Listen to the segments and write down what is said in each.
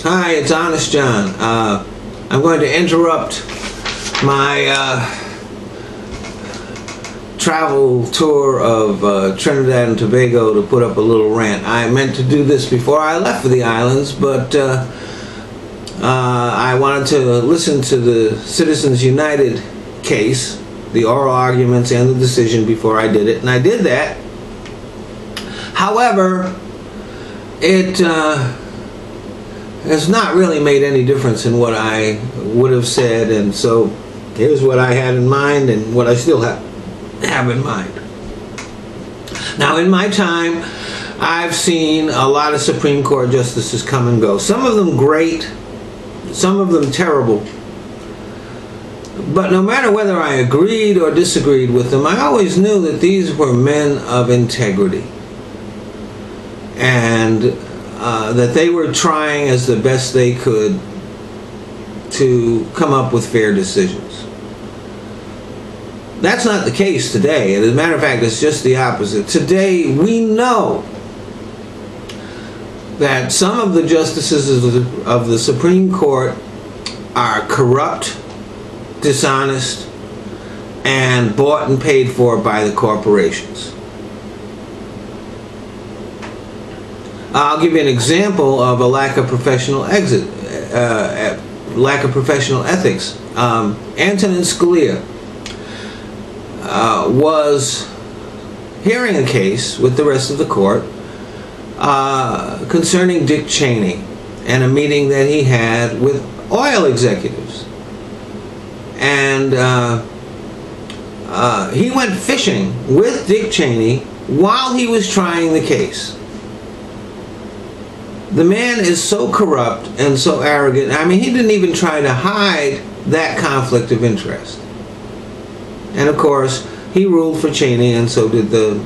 Hi, it's Honest John. I'm going to interrupt my travel tour of Trinidad and Tobago to put up a little rant. I meant to do this before I left for the islands, but I wanted to listen to the Citizens United case, the oral arguments and the decision before I did it, and I did that. However, it has not really made any difference in what I would have said, and so here's what I had in mind and what I still have in mind. Now, in my time, I've seen a lot of Supreme Court justices come and go. Some of them great, some of them terrible. But no matter whether I agreed or disagreed with them, I always knew that these were men of integrity, and that they were trying as the best they could to come up with fair decisions. That's not the case today. As a matter of fact, it's just the opposite. Today, we know that some of the justices of the Supreme Court are corrupt, dishonest, and bought and paid for by the corporations. I'll give you an example of a lack of professional ethics. Antonin Scalia was hearing a case with the rest of the court concerning Dick Cheney and a meeting that he had with oil executives. And he went fishing with Dick Cheney while he was trying the case. The man is so corrupt and so arrogant. I mean, he didn't even try to hide that conflict of interest. And of course, he ruled for Cheney, and so did the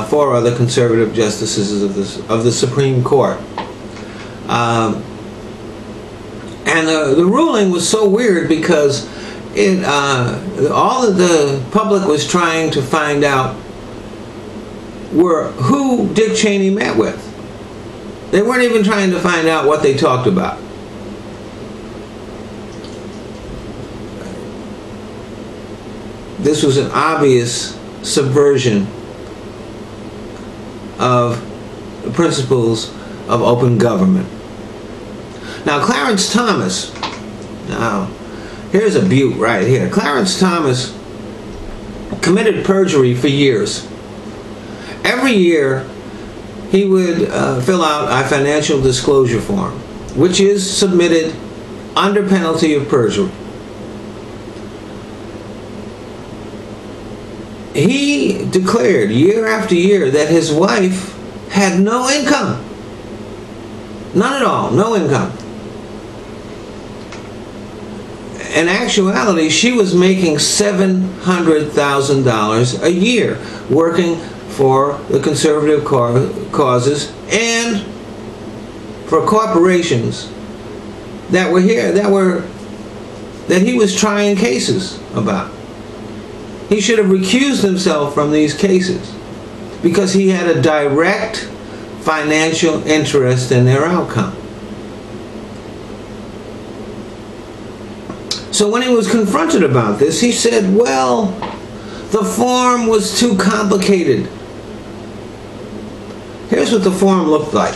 4 other conservative justices of the Supreme Court. And the ruling was so weird because all of the public was trying to find out were who Dick Cheney met with. They weren't even trying to find out what they talked about. This was an obvious subversion of the principles of open government. Now, Clarence Thomas, now here's a beaut right here. Clarence Thomas committed perjury for years. Every year, he would fill out a financial disclosure form, which is submitted under penalty of perjury. He declared year after year that his wife had no income. None at all, no income. In actuality, she was making $700,000 a year working for the conservative causes and for corporations that were here, that he was trying cases about. He should have recused himself from these cases because he had a direct financial interest in their outcome. So when he was confronted about this, he said, well, the form was too complicated. Here's what the form looked like.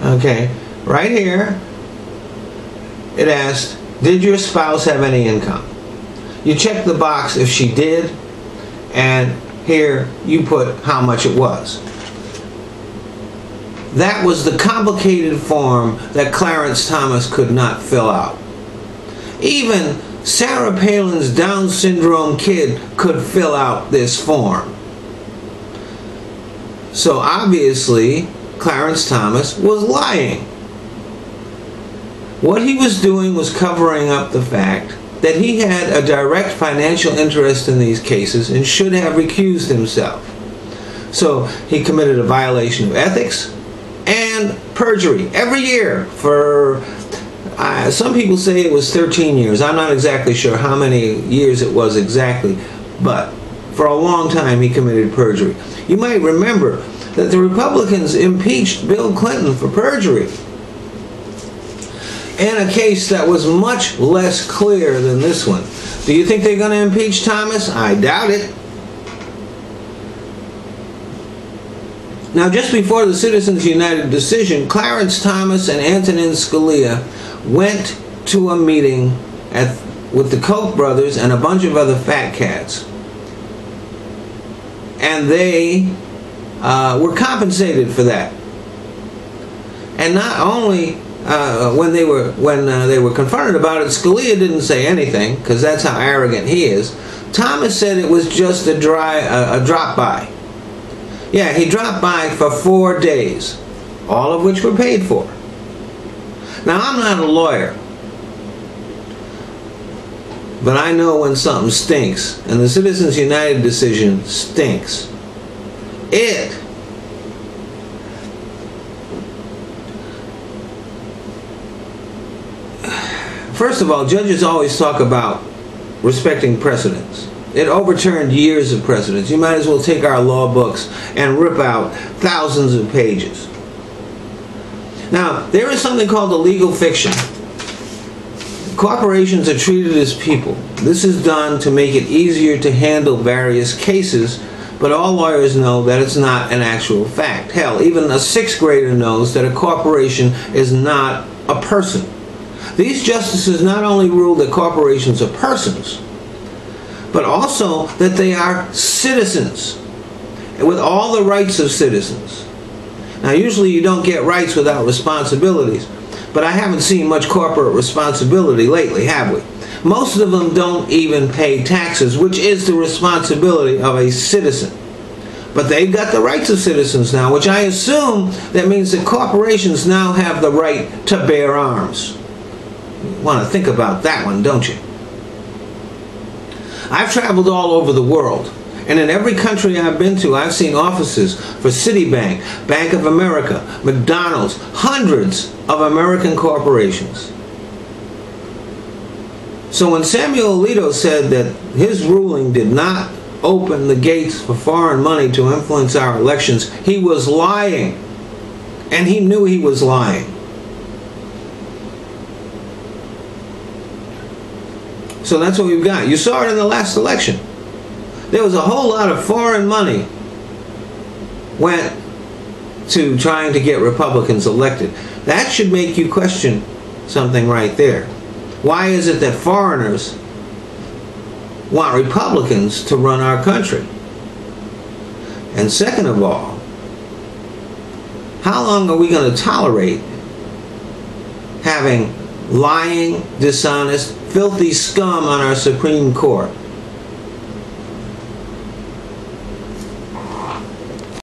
Okay, right here, it asked, did your spouse have any income? You check the box if she did, and here you put how much it was. That was the complicated form that Clarence Thomas could not fill out. Even Sarah Palin's Down syndrome kid could fill out this form. So obviously, Clarence Thomas was lying. What he was doing was covering up the fact that he had a direct financial interest in these cases and should have recused himself. So he committed a violation of ethics and perjury every year for, some people say it was 13 years. I'm not exactly sure how many years it was exactly, but for a long time he committed perjury. You might remember that the Republicans impeached Bill Clinton for perjury. in a case that was much less clear than this one. Do you think they're going to impeach Thomas? I doubt it. Now, just before the Citizens United decision, Clarence Thomas and Antonin Scalia went to a meeting with the Koch brothers and a bunch of other fat cats. And they were compensated for that. And not only when they were confronted about it, Scalia didn't say anything, because that's how arrogant he is. Thomas said it was just a drop-by. Yeah, he dropped by for 4 days, all of which were paid for. Now, I'm not a lawyer, but I know when something stinks, and the Citizens United decision stinks. First of all, judges always talk about respecting precedents. It overturned years of precedents. You might as well take our law books and rip out thousands of pages. Now, there is something called a legal fiction. Corporations are treated as people. This is done to make it easier to handle various cases, but all lawyers know that it's not an actual fact. Hell, even a 6th grader knows that a corporation is not a person. These justices not only rule that corporations are persons, but also that they are citizens, with all the rights of citizens. Now, usually you don't get rights without responsibilities, but I haven't seen much corporate responsibility lately, have we? Most of them don't even pay taxes, which is the responsibility of a citizen. But they've got the rights of citizens now, which I assume that means that corporations now have the right to bear arms. You want to think about that one, don't you? I've traveled all over the world, and in every country I've been to, I've seen offices for Citibank, Bank of America, McDonald's, hundreds of American corporations. So when Samuel Alito said that his ruling did not open the gates for foreign money to influence our elections, he was lying. And he knew he was lying. So that's what we've got. You saw it in the last election. There was a whole lot of foreign money went to trying to get Republicans elected. That should make you question something right there. Why is it that foreigners want Republicans to run our country? And second of all, how long are we going to tolerate having lying, dishonest, filthy scum on our Supreme Court?